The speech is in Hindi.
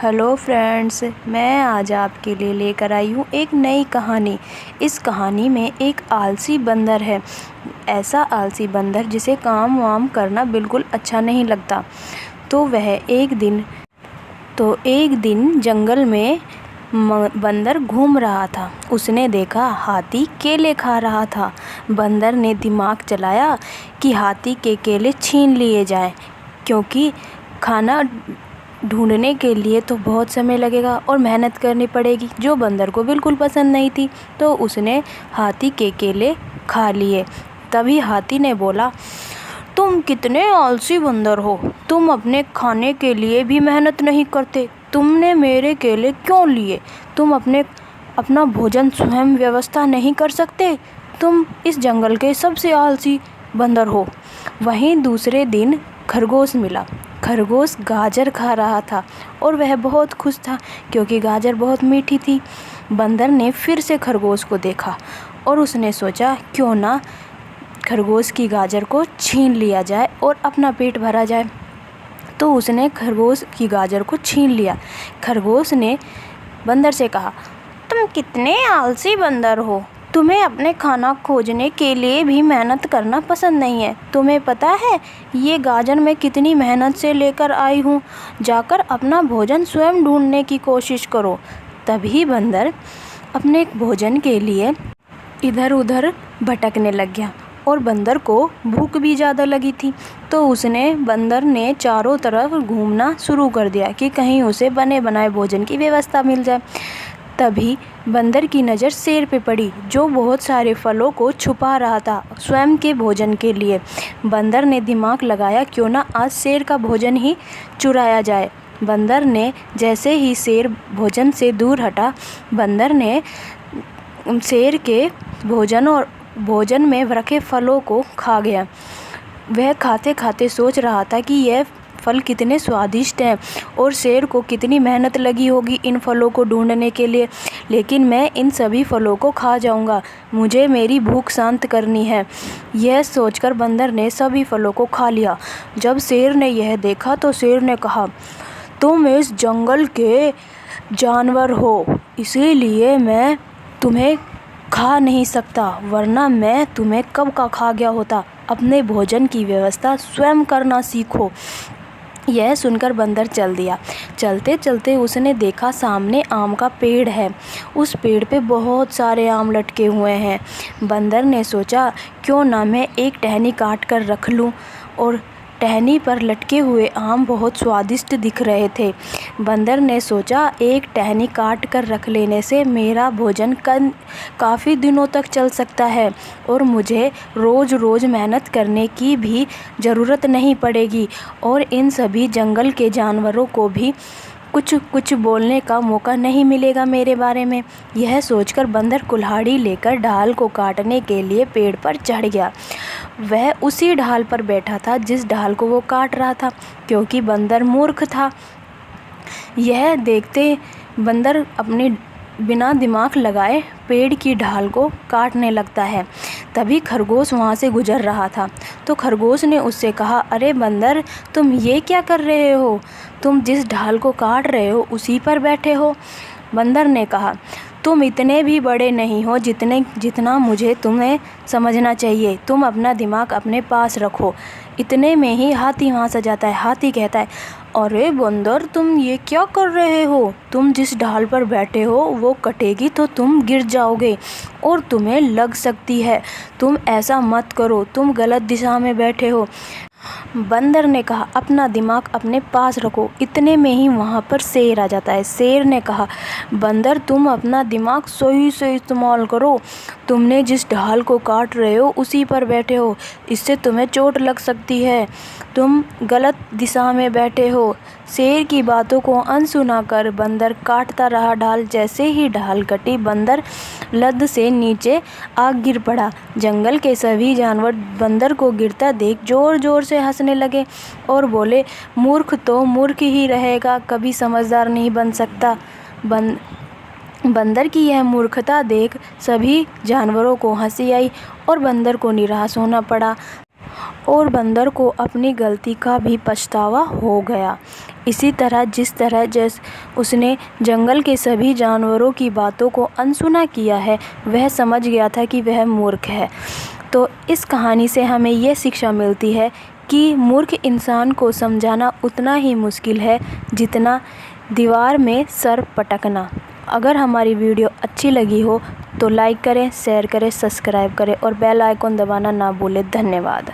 हेलो फ्रेंड्स, मैं आज आपके लिए लेकर आई हूँ एक नई कहानी। इस कहानी में एक आलसी बंदर है। ऐसा आलसी बंदर जिसे काम वाम करना बिल्कुल अच्छा नहीं लगता। तो एक दिन जंगल में बंदर घूम रहा था। उसने देखा हाथी केले खा रहा था। बंदर ने दिमाग चलाया कि हाथी के केले छीन लिए जाएं, क्योंकि खाना ढूंढने के लिए तो बहुत समय लगेगा और मेहनत करनी पड़ेगी, जो बंदर को बिल्कुल पसंद नहीं थी। तो उसने हाथी के केले खा लिए। तभी हाथी ने बोला, तुम कितने आलसी बंदर हो, तुम अपने खाने के लिए भी मेहनत नहीं करते, तुमने मेरे केले क्यों लिए? तुम अपना भोजन स्वयं व्यवस्था नहीं कर सकते? तुम इस जंगल के सबसे आलसी बंदर हो। वहीं दूसरे दिन खरगोश मिला। खरगोश गाजर खा रहा था और वह बहुत खुश था, क्योंकि गाजर बहुत मीठी थी। बंदर ने फिर से खरगोश को देखा और उसने सोचा, क्यों ना खरगोश की गाजर को छीन लिया जाए और अपना पेट भरा जाए। तो उसने खरगोश की गाजर को छीन लिया। खरगोश ने बंदर से कहा, तुम कितने आलसी बंदर हो, तुम्हें अपने खाना खोजने के लिए भी मेहनत करना पसंद नहीं है। तुम्हें पता है ये गाजर मैं कितनी मेहनत से लेकर आई हूँ? जाकर अपना भोजन स्वयं ढूंढने की कोशिश करो। तभी बंदर अपने भोजन के लिए इधर उधर भटकने लग गया और बंदर को भूख भी ज़्यादा लगी थी। तो बंदर ने चारों तरफ घूमना शुरू कर दिया कि कहीं उसे बने बनाए भोजन की व्यवस्था मिल जाए। तभी बंदर की नज़र शेर पे पड़ी, जो बहुत सारे फलों को छुपा रहा था स्वयं के भोजन के लिए। बंदर ने दिमाग लगाया, क्यों ना आज शेर का भोजन ही चुराया जाए। बंदर ने जैसे ही शेर भोजन से दूर हटा, बंदर ने शेर के भोजन में रखे फलों को खा गया। वह खाते खाते सोच रहा था कि यह फल कितने स्वादिष्ट हैं और शेर को कितनी मेहनत लगी होगी इन फलों को ढूंढने के लिए, लेकिन मैं इन सभी फलों को खा जाऊंगा, मुझे मेरी भूख शांत करनी है। यह सोचकर बंदर ने सभी फलों को खा लिया। जब शेर ने यह देखा तो शेर ने कहा, तुम इस जंगल के जानवर हो, इसीलिए मैं तुम्हें खा नहीं सकता, वरना मैं तुम्हें कब का खा गया होता। अपने भोजन की व्यवस्था स्वयं करना सीखो। यह सुनकर बंदर चल दिया। चलते चलते उसने देखा सामने आम का पेड़ है। उस पेड़ पे बहुत सारे आम लटके हुए हैं। बंदर ने सोचा, क्यों ना मैं एक टहनी काट कर रख लूँ, और टहनी पर लटके हुए आम बहुत स्वादिष्ट दिख रहे थे। बंदर ने सोचा, एक टहनी काट कर रख लेने से मेरा भोजन काफ़ी दिनों तक चल सकता है और मुझे रोज़ रोज़ मेहनत करने की भी ज़रूरत नहीं पड़ेगी, और इन सभी जंगल के जानवरों को भी कुछ बोलने का मौका नहीं मिलेगा मेरे बारे में। यह सोचकर बंदर कुल्हाड़ी लेकर ढाल को काटने के लिए पेड़ पर चढ़ गया। वह उसी ढाल पर बैठा था जिस ढाल को वो काट रहा था, क्योंकि बंदर मूर्ख था। यह देखते बंदर अपने बिना दिमाग लगाए पेड़ की ढाल को काटने लगता है। तभी खरगोश वहाँ से गुजर रहा था। तो खरगोश ने उससे कहा, अरे बंदर, तुम ये क्या कर रहे हो? तुम जिस ढाल को काट रहे हो उसी पर बैठे हो। बंदर ने कहा, तुम इतने भी बड़े नहीं हो जितना मुझे तुम्हें समझना चाहिए। तुम अपना दिमाग अपने पास रखो। इतने में ही हाथी वहाँ से जाता है। हाथी कहता है, अरे बंदर, तुम ये क्या कर रहे हो? तुम जिस ढाल पर बैठे हो वो कटेगी तो तुम गिर जाओगे और तुम्हें लग सकती है। तुम ऐसा मत करो, तुम गलत दिशा में बैठे हो। बंदर ने कहा, अपना दिमाग अपने पास रखो। इतने में ही वहाँ पर शेर आ जाता है। शेर ने कहा, बंदर, तुम अपना दिमाग सही से इस्तेमाल करो। तुमने जिस ढाल को काट रहे हो उसी पर बैठे हो, इससे तुम्हें चोट लग सकती है। तुम गलत दिशा में बैठे हो। शेर की बातों को अनसुना कर बंदर काटता रहा ढाल। जैसे ही ढाल कटी, बंदर लद से नीचे आ गिर पड़ा। जंगल के सभी जानवर बंदर को गिरता देख जोर जोर से हंसने लगे और बोले, मूर्ख तो मूर्ख ही रहेगा, कभी समझदार नहीं बन सकता। बंदर की यह मूर्खता देख सभी जानवरों को हंसी आई और बंदर को निराश होना पड़ा। और बंदर को अपनी गलती का भी पछतावा हो गया। इसी तरह जिस तरह उसने जंगल के सभी जानवरों की बातों को अनसुना किया है, वह समझ गया था कि वह मूर्ख है। तो इस कहानी से हमें यह शिक्षा मिलती है कि मूर्ख इंसान को समझाना उतना ही मुश्किल है जितना दीवार में सर पटकना। अगर हमारी वीडियो अच्छी लगी हो तो लाइक करें, शेयर करें, सब्सक्राइब करें और बेल आइकन दबाना ना भूलें। धन्यवाद।